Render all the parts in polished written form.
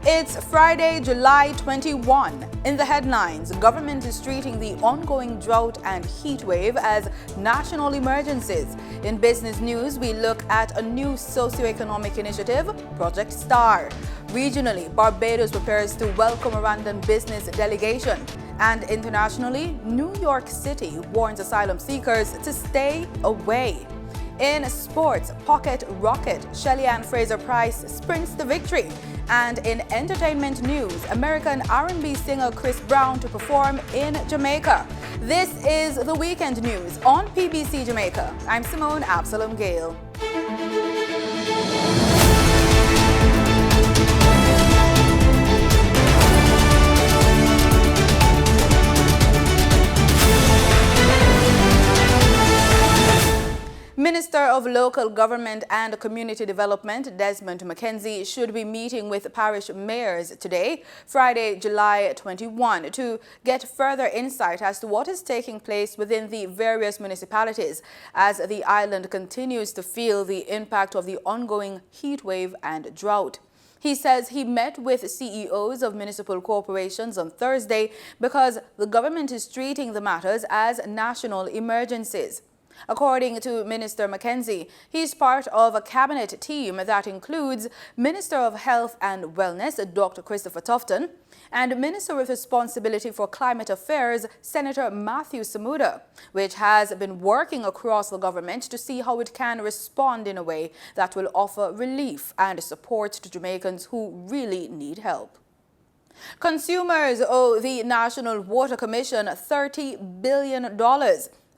It's Friday, July 21. In the headlines, government is treating the ongoing drought and heat wave as national emergencies. In business news, we look at a new socio-economic initiative, Project STAR. Regionally, Barbados prepares to welcome a Rwandan business delegation. And internationally, New York City warns asylum seekers to stay away. In sports, pocket rocket Shelly-Ann Fraser-Price sprints to victory. And in entertainment news, American R&B singer Chris Brown to perform in Jamaica. This is the Weekend News on PBC Jamaica. I'm Simone Absalom Gale. Minister of Local Government and Community Development Desmond McKenzie should be meeting with parish mayors today, Friday, July 21, to get further insight as to what is taking place within the various municipalities as the island continues to feel the impact of the ongoing heat wave and drought. He says he met with CEOs of municipal corporations on Thursday because the government is treating the matters as national emergencies. According to Minister McKenzie, he is part of a cabinet team that includes Minister of Health and Wellness, Dr. Christopher Tufton, and Minister with Responsibility for Climate Affairs, Senator Matthew Samuda, which has been working across the government to see how it can respond in a way that will offer relief and support to Jamaicans who really need help. Consumers owe the National Water Commission $30 billion.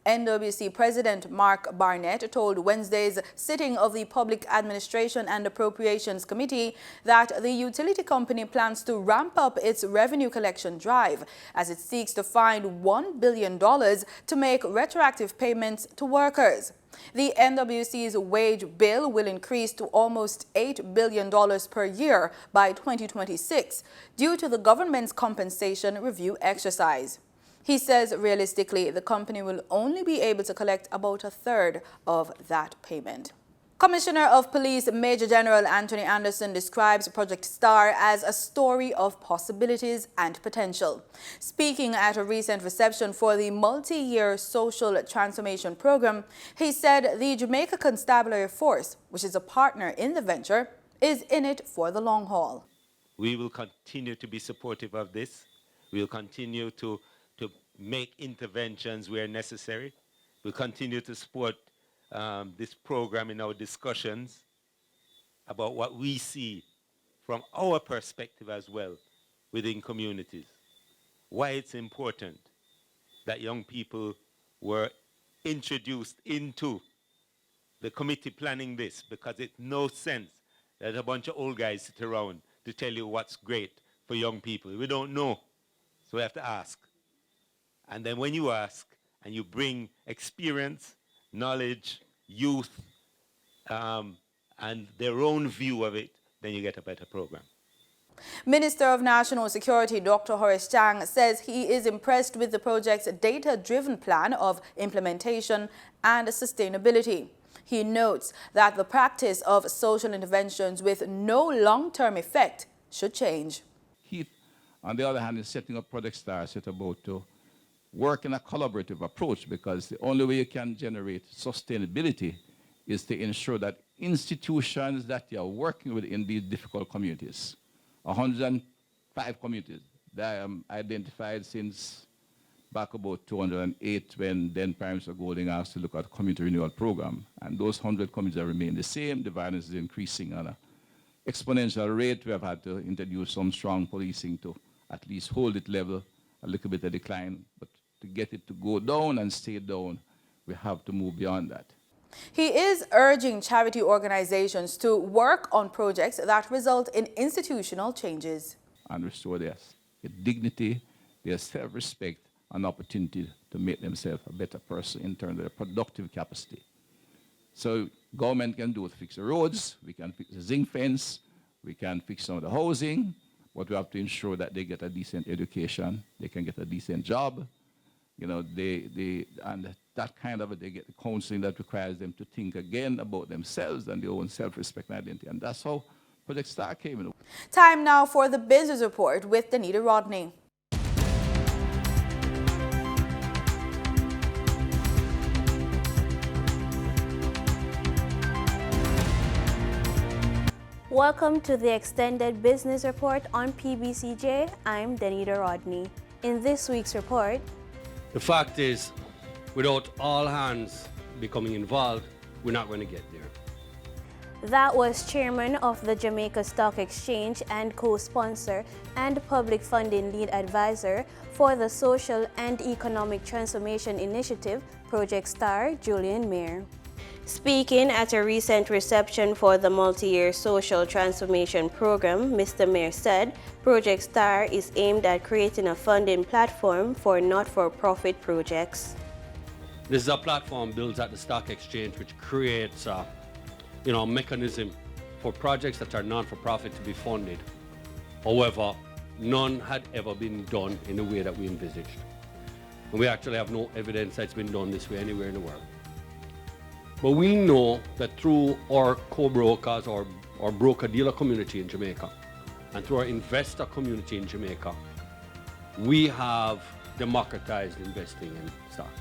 NWC President Mark Barnett told Wednesday's sitting of the Public Administration and Appropriations Committee that the utility company plans to ramp up its revenue collection drive as it seeks to find $1 billion to make retroactive payments to workers. The NWC's wage bill will increase to almost $8 billion per year by 2026 due to the government's compensation review exercise. He says realistically, the company will only be able to collect about a third of that payment. Commissioner of Police Major General Anthony Anderson describes Project STAR as a story of possibilities and potential. Speaking at a recent reception for the multi-year social transformation program, he said the Jamaica Constabulary Force, which is a partner in the venture, is in it for the long haul. We will continue to be supportive of this. We will continue to make interventions where necessary. We'll continue to support this program in our discussions about what we see from our perspective as well within communities. Why it's important that young people were introduced into the committee planning this, because it's no sense that a bunch of old guys sit around to tell you what's great for young people. We don't know, so we have to ask. And then when you ask and you bring experience, knowledge, youth, and their own view of it, then you get a better program. Minister of National Security Dr. Horace Chang says he is impressed with the project's data-driven plan of implementation and sustainability. He notes that the practice of social interventions with no long-term effect should change. He, on the other hand, is setting up Project STAR, set about to work in a collaborative approach, because the only way you can generate sustainability is to ensure that institutions that you are working with in these difficult communities, 105 communities that are identified since back about 2008 when then Prime Minister Golding asked to look at the community renewal program. And those 100 communities have remained the same. The violence is increasing on an exponential rate. We have had to introduce some strong policing to at least hold it level, a little bit of decline. But to get it to go down and stay down, we have to move beyond that. He is urging charity organizations to work on projects that result in institutional changes. And restore their dignity, their self-respect, and opportunity to make themselves a better person in terms of their productive capacity. So government can do it, fix the roads, we can fix the zinc fence, we can fix some of the housing, but we have to ensure that they get a decent education, they can get a decent job, you know, and that kind of, they get the counseling that requires them to think again about themselves and their own self-respect and identity. And that's how Project Star came in. Time now for the business report with Danita Rodney. Welcome to the extended business report on PBCJ. I'm Danita Rodney. In this week's report, the fact is, without all hands becoming involved, we're not going to get there. That was Chairman of the Jamaica Stock Exchange and co-sponsor and public funding lead advisor for the Social and Economic Transformation Initiative, Project Star, Julian Mayer. Speaking at a recent reception for the multi-year social transformation program, Mr. Mayer said Project Star is aimed at creating a funding platform for not-for-profit projects. This is a platform built at the stock exchange which creates a mechanism for projects that are non-for-profit to be funded. However, none had ever been done in the way that we envisaged. And we actually have no evidence that it's been done this way anywhere in the world. But we know that through our co-brokers or broker-dealer community in Jamaica and through our investor community in Jamaica, we have democratized investing in stocks.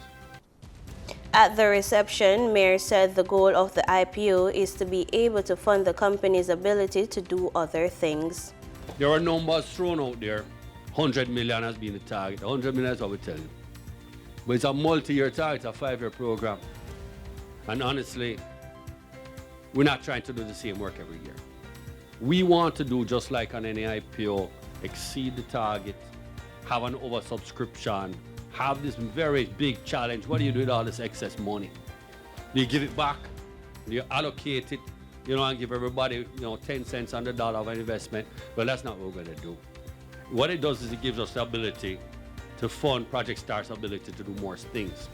At the reception, Mayer said the goal of the IPO is to be able to fund the company's ability to do other things. There are numbers thrown out there. 100 million has been the target. 100 million is what we tell you. But it's a multi-year target, a 5-year program. And honestly, we're not trying to do the same work every year. We want to do just like on any IPO, exceed the target, have an oversubscription, have this very big challenge. What do you do with all this excess money? Do you give it back? Do you allocate it, and give everybody, 10 cents on the dollar of an investment? Well, that's not what we're going to do. What it does is it gives us the ability to fund Project Star's ability to do more things.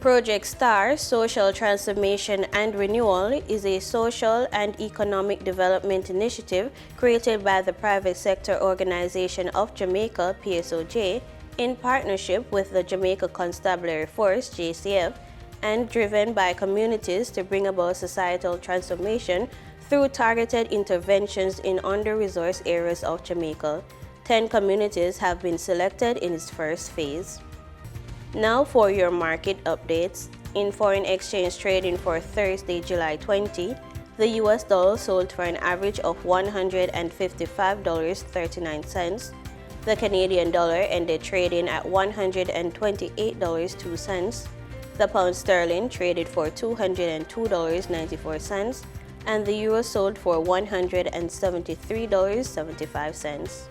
Project Star, Social Transformation and Renewal, is a social and economic development initiative created by the Private Sector Organization of Jamaica, PBCJ, in partnership with the Jamaica Constabulary Force, JCF, and driven by communities to bring about societal transformation through targeted interventions in under-resourced areas of Jamaica. 10 communities have been selected in its first phase. Now for your market updates. In foreign exchange trading for Thursday, July 20, the US dollar sold for an average of $155.39. The Canadian dollar ended trading at $128.02. The pound sterling traded for $202.94, and the euro sold for $173.75.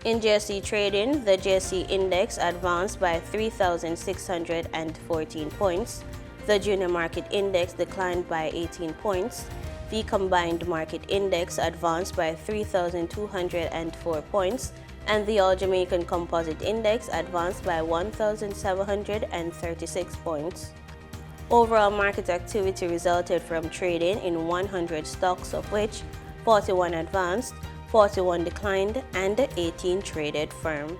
In GSE trading, the GSE index advanced by 3,614 points. The junior market index declined by 18 points. The combined market index advanced by 3,204 points, and the All-Jamaican Composite Index advanced by 1,736 points. Overall market activity resulted from trading in 100 stocks, of which 41 advanced, 41 declined, and 18 traded firm.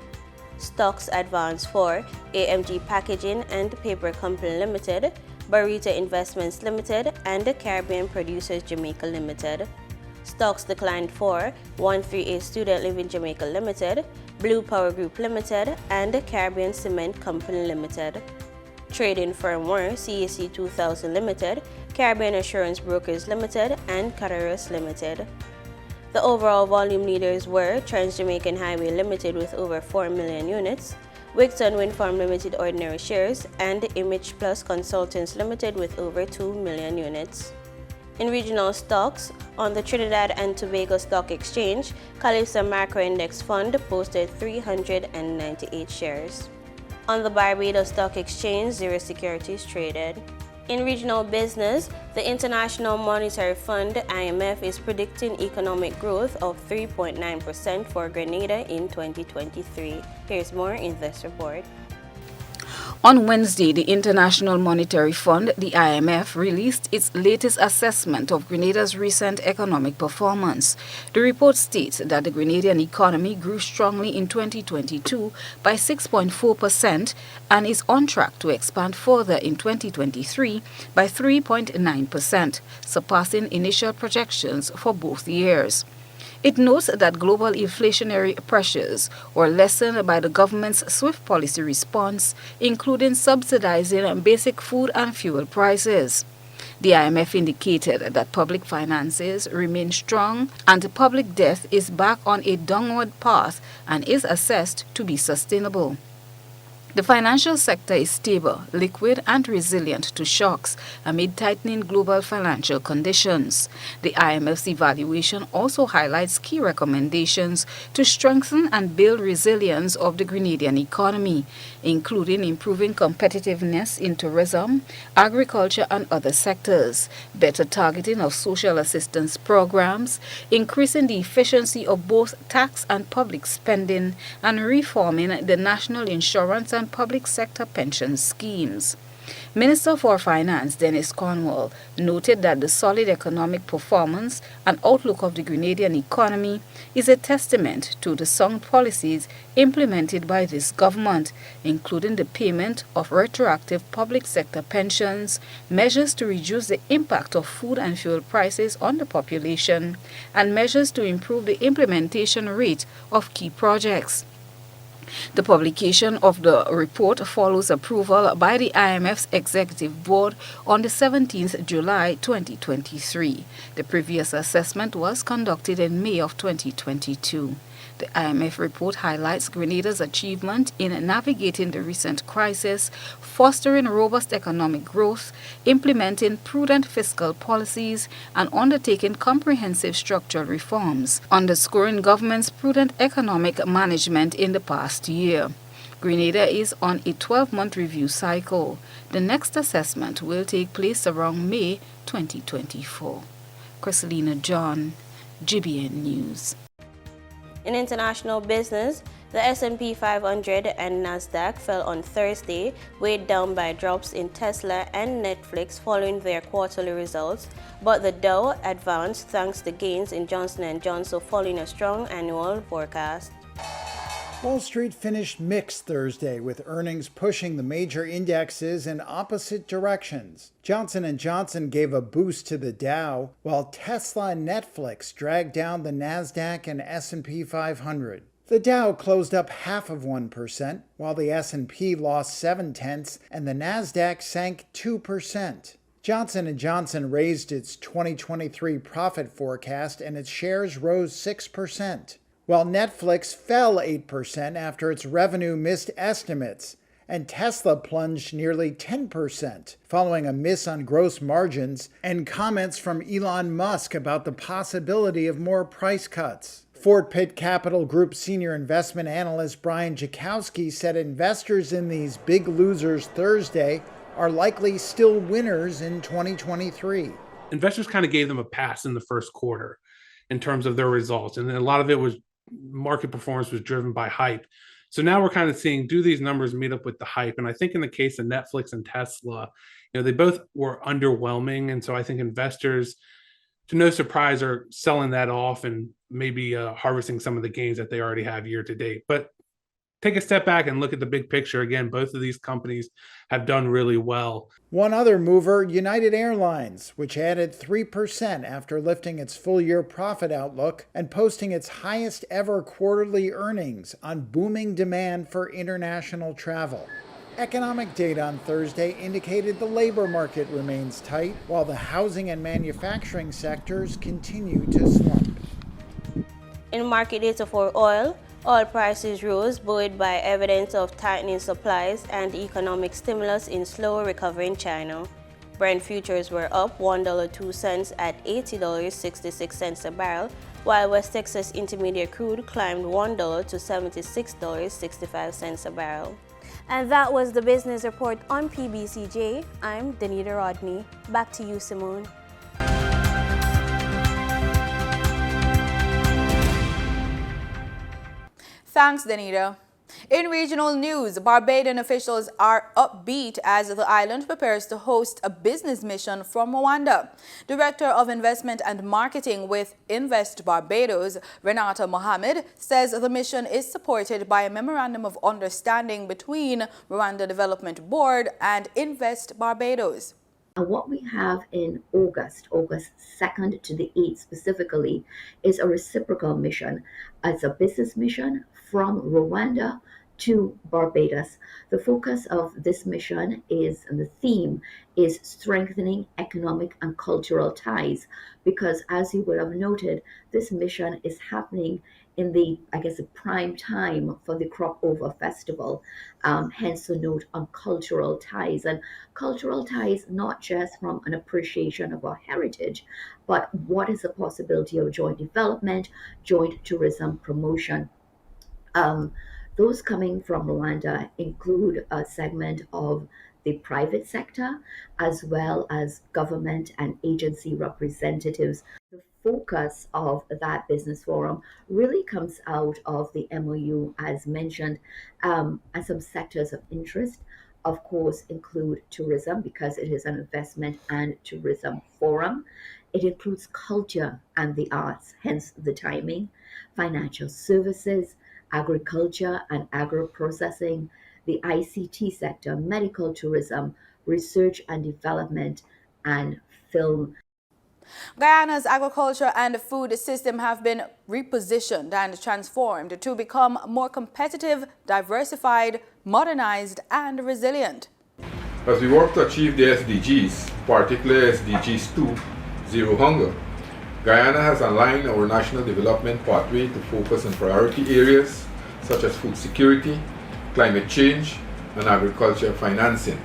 Stocks advanced for AMG Packaging and Paper Company Limited, Barita Investments Limited, and Caribbean Producers Jamaica Limited. Stocks declined for 138 Student Living Jamaica Limited, Blue Power Group Limited, and Caribbean Cement Company Limited. Trading firm were CAC 2000 Limited, Caribbean Assurance Brokers Limited, and Cataros Limited. The overall volume leaders were Trans-Jamaican Highway Limited with over 4 million units, Wigton Wind Farm Limited ordinary shares, and Image Plus Consultants Limited with over 2 million units. In regional stocks, on the Trinidad and Tobago Stock Exchange, Calypso Macro Index Fund posted 398 shares. On the Barbados Stock Exchange, 0 securities traded. In regional business, the International Monetary Fund, IMF, is predicting economic growth of 3.9% for Grenada in 2023. Here's more in this report. On Wednesday, the International Monetary Fund, the IMF, released its latest assessment of Grenada's recent economic performance. The report states that the Grenadian economy grew strongly in 2022 by 6.4% and is on track to expand further in 2023 by 3.9%, surpassing initial projections for both years. It notes that global inflationary pressures were lessened by the government's swift policy response, including subsidizing basic food and fuel prices. The IMF indicated that public finances remain strong and public debt is back on a downward path and is assessed to be sustainable. The financial sector is stable, liquid, and resilient to shocks amid tightening global financial conditions. The IMF's evaluation also highlights key recommendations to strengthen and build resilience of the Grenadian economy, including improving competitiveness in tourism, agriculture, and other sectors, better targeting of social assistance programs, increasing the efficiency of both tax and public spending, and reforming the national insurance and public sector pension schemes. Minister for Finance Dennis Cornwall noted that the solid economic performance and outlook of the Grenadian economy is a testament to the sound policies implemented by this government, including the payment of retroactive public sector pensions, measures to reduce the impact of food and fuel prices on the population, and measures to improve the implementation rate of key projects. The publication of the report follows approval by the IMF's Executive Board on the 17th July 2023. The previous assessment was conducted in May of 2022. The IMF report highlights Grenada's achievement in navigating the recent crisis, fostering robust economic growth, implementing prudent fiscal policies, and undertaking comprehensive structural reforms, underscoring government's prudent economic management in the past year. Grenada is on a 12-month review cycle. The next assessment will take place around May 2024. Chriselina John, GBN News. In international business, the S&P 500 and Nasdaq fell on Thursday, weighed down by drops in Tesla and Netflix following their quarterly results, but the Dow advanced thanks to gains in Johnson & Johnson following a strong annual forecast. Wall Street finished mixed Thursday, with earnings pushing the major indexes in opposite directions. Johnson & Johnson gave a boost to the Dow, while Tesla and Netflix dragged down the Nasdaq and S&P 500. The Dow closed up 0.5%, while the S&P lost 0.7 and the Nasdaq sank 2%. Johnson & Johnson raised its 2023 profit forecast and its shares rose 6%. While Netflix fell 8% after its revenue missed estimates, and Tesla plunged nearly 10% following a miss on gross margins and comments from Elon Musk about the possibility of more price cuts. Fort Pitt Capital Group senior investment analyst Brian Jakowski said investors in these big losers Thursday are likely still winners in 2023. Investors kind of gave them a pass in the first quarter in terms of their results, and a lot of it was market performance was driven by hype. So now we're kind of seeing, do these numbers meet up with the hype? And I think in the case of Netflix and Tesla, they both were underwhelming. And so I think investors, to no surprise, are selling that off and maybe harvesting some of the gains that they already have year to date. But take a step back and look at the big picture. Again, both of these companies have done really well. One other mover, United Airlines, which added 3% after lifting its full-year profit outlook and posting its highest ever quarterly earnings on booming demand for international travel. Economic data on Thursday indicated the labor market remains tight, while the housing and manufacturing sectors continue to slump. In market data for oil prices rose, buoyed by evidence of tightening supplies and economic stimulus in slow recovery in China. Brent futures were up $1.02 at $80.66 a barrel, while West Texas Intermediate crude climbed $1 to $76.65 a barrel. And that was the business report on PBCJ. I'm Danita Rodney. Back to you, Simone. Thanks, Danita. In regional news, Barbadian officials are upbeat as the island prepares to host a business mission from Rwanda. Director of Investment and Marketing with Invest Barbados, Renata Mohammed, says the mission is supported by a memorandum of understanding between Rwanda Development Board and Invest Barbados. And what we have in August 2nd to the 8th specifically, is a reciprocal mission. It's a business mission from Rwanda to Barbados. The focus of this mission is, and the theme is strengthening economic and cultural ties, because as you would have noted, this mission is happening in the, I guess, the prime time for the Crop Over Festival, hence the note on cultural ties. And cultural ties, not just from an appreciation of our heritage, but what is the possibility of joint development, joint tourism promotion. Those coming from Rwanda include a segment of the private sector, as well as government and agency representatives. The focus of that business forum really comes out of the MOU, as mentioned, and some sectors of interest, of course, include tourism, because it is an investment and tourism forum. It includes culture and the arts, hence the timing, financial services, agriculture and agro-processing, the ICT sector, medical tourism, research and development, and film. Guyana's agriculture and food system have been repositioned and transformed to become more competitive, diversified, modernized, and resilient. As we work to achieve the SDGs, particularly SDGs 2, Zero Hunger, Guyana has aligned our national development pathway to focus on priority areas such as food security, climate change, and agriculture financing.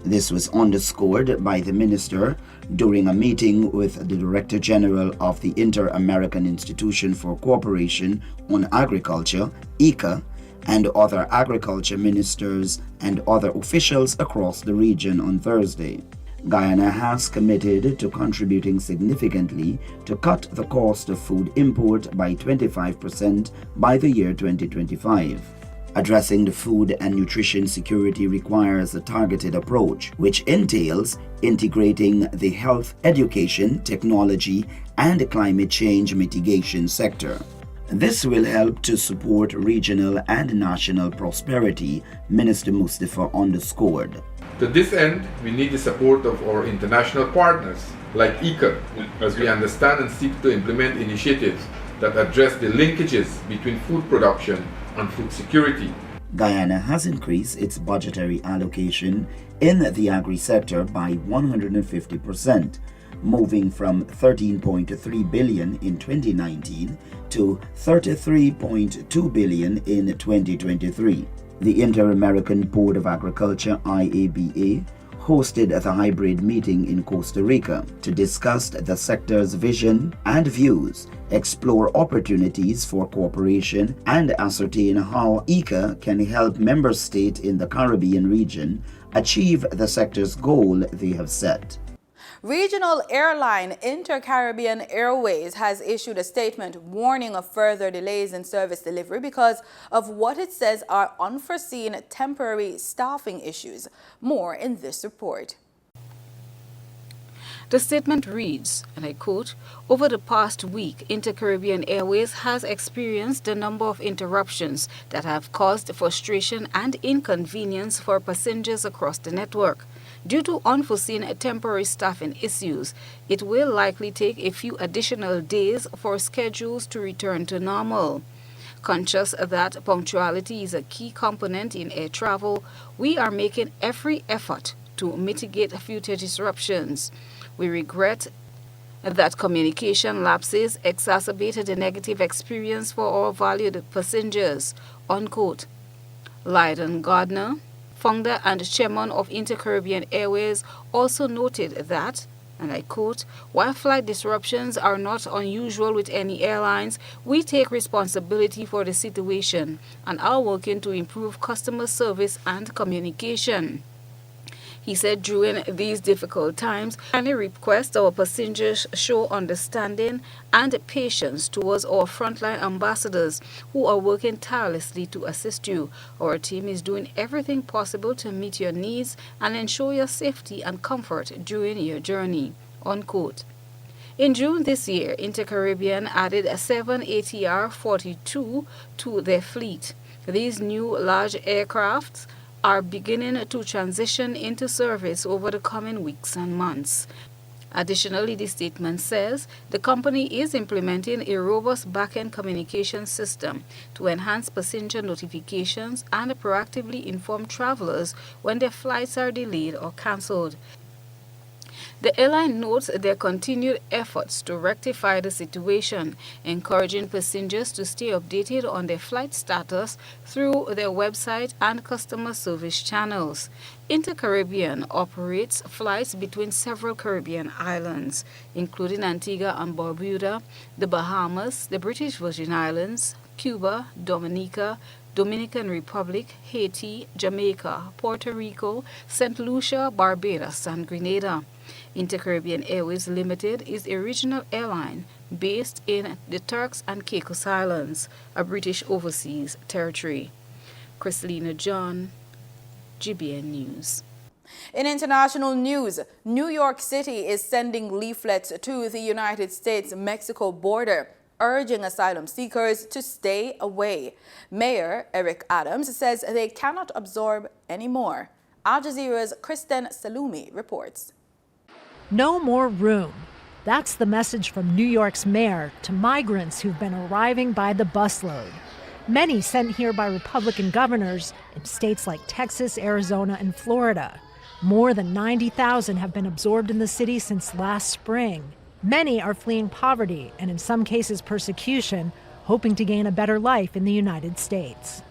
This was underscored by the minister during a meeting with the Director General of the Inter-American Institution for Cooperation on Agriculture, ICA, and other agriculture ministers and other officials across the region on Thursday. Guyana has committed to contributing significantly to cut the cost of food import by 25% by the year 2025. Addressing the food and nutrition security requires a targeted approach, which entails integrating the health, education, technology, and climate change mitigation sector. This will help to support regional and national prosperity, Minister Mustafa underscored. To this end, we need the support of our international partners, like ICA, as we understand and seek to implement initiatives that address the linkages between food production and food security. Guyana has increased its budgetary allocation in the agri-sector by 150%, moving from $13.3 billion in 2019 to $33.2 billion in 2023. The Inter-American Board of Agriculture, IABA, hosted the hybrid meeting in Costa Rica to discuss the sector's vision and views, explore opportunities for cooperation, and ascertain how ICA can help member states in the Caribbean region achieve the sector's goal they have set. Regional airline Inter-Caribbean Airways has issued a statement warning of further delays in service delivery because of what it says are unforeseen temporary staffing issues. More in this report. The statement reads, and I quote, "Over the past week, Inter-Caribbean Airways has experienced a number of interruptions that have caused frustration and inconvenience for passengers across the network. Due to unforeseen temporary staffing issues, it will likely take a few additional days for schedules to return to normal. Conscious that punctuality is a key component in air travel, we are making every effort to mitigate future disruptions. We regret that communication lapses exacerbated the negative experience for our valued passengers," unquote. Lydon Gardner, founder and chairman of Inter-Caribbean Airways, also noted that, and I quote, "While flight disruptions are not unusual with any airlines, we take responsibility for the situation and are working to improve customer service and communication." He said during these difficult times, "I request our passengers show understanding and patience towards our frontline ambassadors who are working tirelessly to assist you. Our team is doing everything possible to meet your needs and ensure your safety and comfort during your journey," unquote. In June this year, Inter-Caribbean added 7 ATR-42 to their fleet. These new large aircrafts are beginning to transition into service over the coming weeks and months. Additionally, the statement says the company is implementing a robust back-end communication system to enhance passenger notifications and proactively inform travelers when their flights are delayed or cancelled. The airline notes their continued efforts to rectify the situation, encouraging passengers to stay updated on their flight status through their website and customer service channels. Intercaribbean operates flights between several Caribbean islands, including Antigua and Barbuda, the Bahamas, the British Virgin Islands, Cuba, Dominica, Dominican Republic, Haiti, Jamaica, Puerto Rico, St. Lucia, Barbados, and Grenada. Intercaribbean Airways Limited is a regional airline based in the Turks and Caicos Islands, a British overseas territory. Christelina John, GBN News. In international news, New York City is sending leaflets to the United States-Mexico border, urging asylum seekers to stay away. Mayor Eric Adams says they cannot absorb any more. Al Jazeera's Kristen Salumi reports. No more room. That's the message from New York's mayor to migrants who've been arriving by the busload. Many sent here by Republican governors in states like Texas, Arizona, and Florida. More than 90,000 have been absorbed in the city since last spring. Many are fleeing poverty and in some cases persecution, hoping to gain a better life in the United States.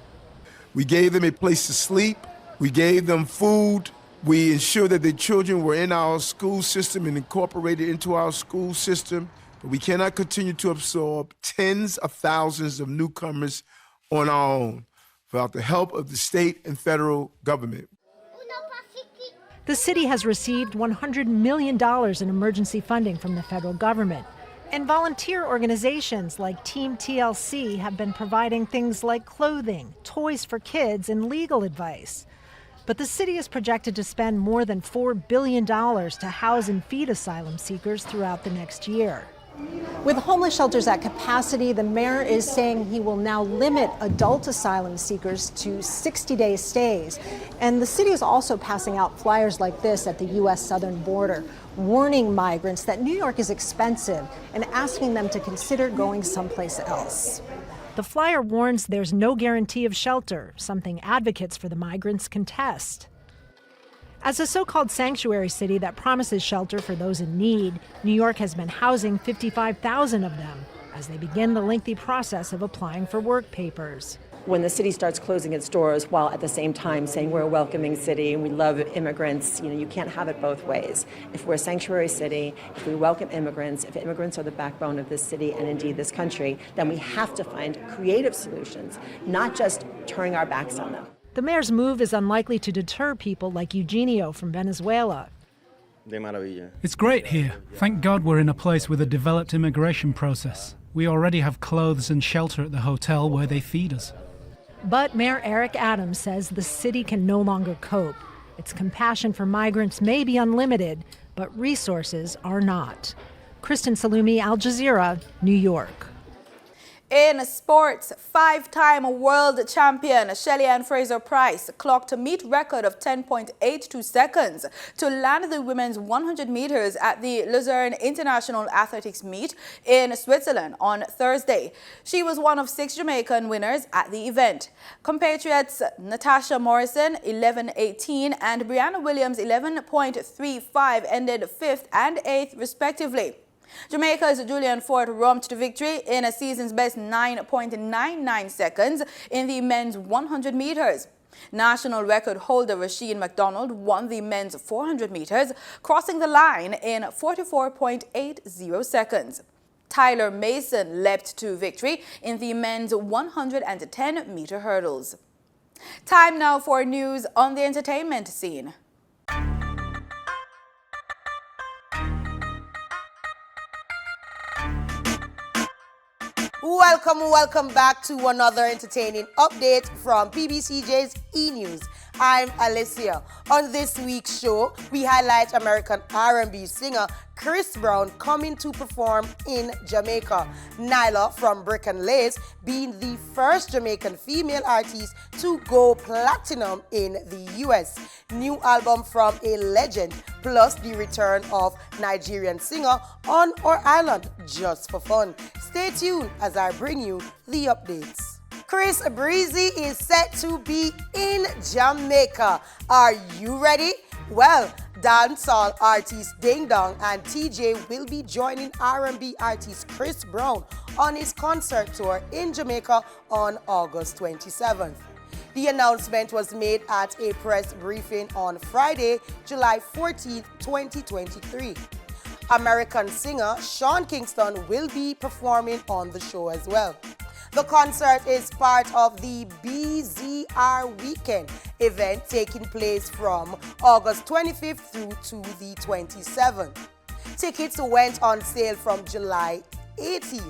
We gave them a place to sleep. We gave them food. We ensured that their children were in our school system and incorporated into our school system. But we cannot continue to absorb tens of thousands of newcomers on our own without the help of the state and federal government. The city has received $100 million in emergency funding from the federal government. And volunteer organizations like Team TLC have been providing things like clothing, toys for kids, and legal advice. But the city is projected to spend more than $4 billion to house and feed asylum seekers throughout the next year. With homeless shelters at capacity, the mayor is saying he will now limit adult asylum seekers to 60-day stays. And the city is also passing out flyers like this at the U.S. southern border, warning migrants that New York is expensive and asking them to consider going someplace else. The flyer warns there's no guarantee of shelter, something advocates for the migrants contest. As a so-called sanctuary city that promises shelter for those in need, New York has been housing 55,000 of them as they begin the lengthy process of applying for work papers. When the city starts closing its doors while at the same time saying we're a welcoming city and we love immigrants, you can't have it both ways. If we're a sanctuary city, if we welcome immigrants, if immigrants are the backbone of this city and indeed this country, then we have to find creative solutions, not just turning our backs on them. The mayor's move is unlikely to deter people like Eugenio from Venezuela. It's great here. Thank God we're in a place with a developed immigration process. We already have clothes and shelter at the hotel where they feed us. But Mayor Eric Adams says the city can no longer cope. Its compassion for migrants may be unlimited, but resources are not. Kristen Salumi, Al Jazeera, New York. In sports, five-time world champion Shelly-Ann Fraser-Pryce clocked a meet record of 10.82 seconds to land the women's 100 meters at the Luzerne International Athletics Meet in Switzerland on Thursday. She was one of 6 Jamaican winners at the event. Compatriots Natasha Morrison, 11.18, and Brianna Williams, 11.35, ended 5th and 8th, respectively. Jamaica's Julian Ford romped to victory in a season's best 9.99 seconds in the men's 100 meters. National record holder Rasheen McDonald won the men's 400 meters, crossing the line in 44.80 seconds. Tyler Mason leapt to victory in the men's 110-meter hurdles. Time now for news on the entertainment scene. Welcome back to another entertaining update from PBCJ's E-News. I'm Alicia. On this week's show, we highlight American R&B singer Chris Brown coming to perform in Jamaica. Nyla from Brick and Lace being the first Jamaican female artist to go platinum in the US. New album from a legend, plus the return of Nigerian singer on our island just for fun. Stay tuned as I bring you the updates. Chris Breezy is set to be in Jamaica. Are you ready? Well, dancehall artist Ding Dong and TJ will be joining R&B artist Chris Brown on his concert tour in Jamaica on August 27th. The announcement was made at a press briefing on Friday, July 14, 2023. American singer Sean Kingston will be performing on the show as well. The concert is part of the BZR Weekend event taking place from August 25th through to the 27th. Tickets went on sale from July 18.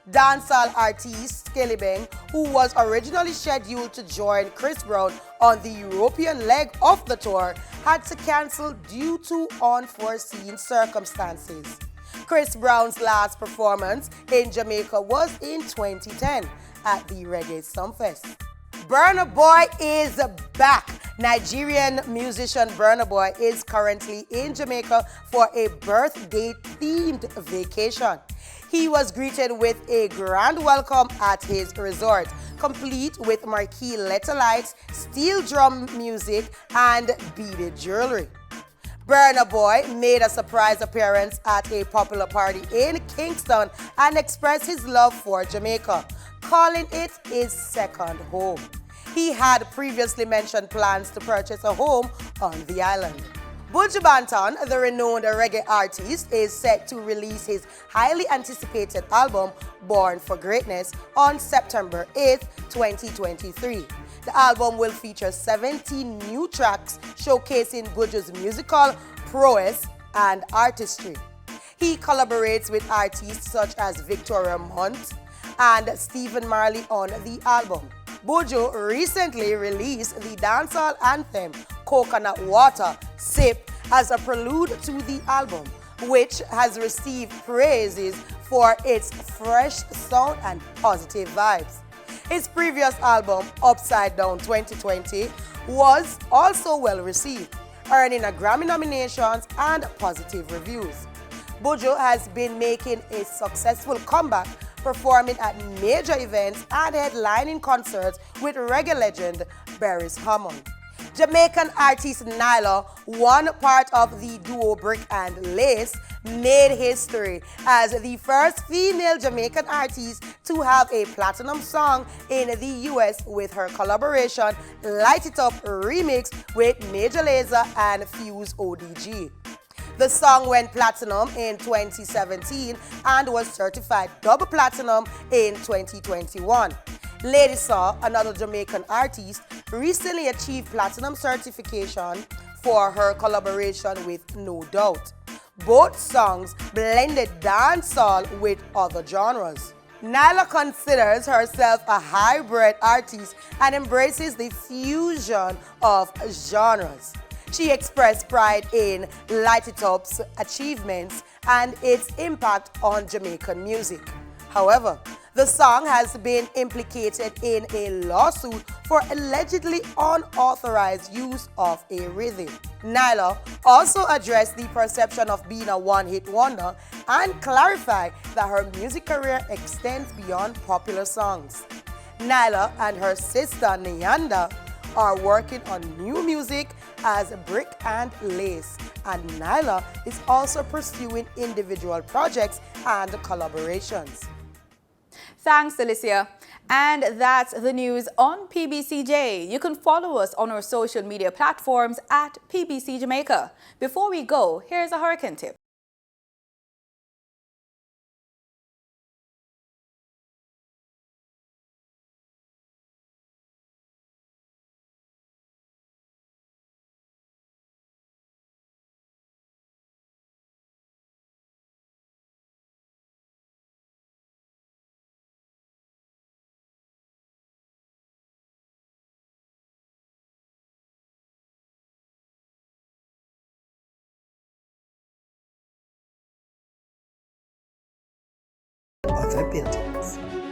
Dancehall artist Skellibeng, who was originally scheduled to join Chris Brown on the European leg of the tour, had to cancel due to unforeseen circumstances. Chris Brown's last performance in Jamaica was in 2010 at the Reggae Sumfest. Burna Boy is back. Nigerian musician Burna Boy is currently in Jamaica for a birthday-themed vacation. He was greeted with a grand welcome at his resort, complete with marquee letter lights, steel drum music, and beaded jewelry. Burna Boy made a surprise appearance at a popular party in Kingston and expressed his love for Jamaica, calling it his second home. He had previously mentioned plans to purchase a home on the island. Buju Banton, the renowned reggae artist, is set to release his highly anticipated album, Born for Greatness, on September 8, 2023. The album will feature 17 new tracks showcasing Buju's musical prowess and artistry. He collaborates with artists such as Victoria Montt and Stephen Marley on the album. Buju recently released the dancehall anthem Coconut Water Sip as a prelude to the album, which has received praises for its fresh sound and positive vibes. His previous album, Upside Down 2020, was also well received, earning a Grammy nominations and positive reviews. Buju has been making a successful comeback, performing at major events and headlining concerts with reggae legend Beres Hammond. Jamaican artist Nyla, one part of the duo Brick and Lace, made history as the first female Jamaican artist to have a platinum song in the US with her collaboration Light It Up remix with Major Lazer and Fuse ODG. The song went platinum in 2017 and was certified double platinum in 2021. Lady Saw, another Jamaican artist, recently achieved platinum certification for her collaboration with No Doubt. Both songs blended dancehall with other genres. Nyla considers herself a hybrid artist and embraces the fusion of genres. She expressed pride in Light It Up's achievements and its impact on Jamaican music. However, the song has been implicated in a lawsuit for allegedly unauthorized use of a rhythm. Nyla also addressed the perception of being a one-hit wonder and clarified that her music career extends beyond popular songs. Nyla and her sister Nyanda are working on new music as Brick and Lace, and Nyla is also pursuing individual projects and collaborations. Thanks, Alicia. And that's the news on PBCJ. You can follow us on our social media platforms at PBCJamaica. Before we go, here's a hurricane tip. other buildings.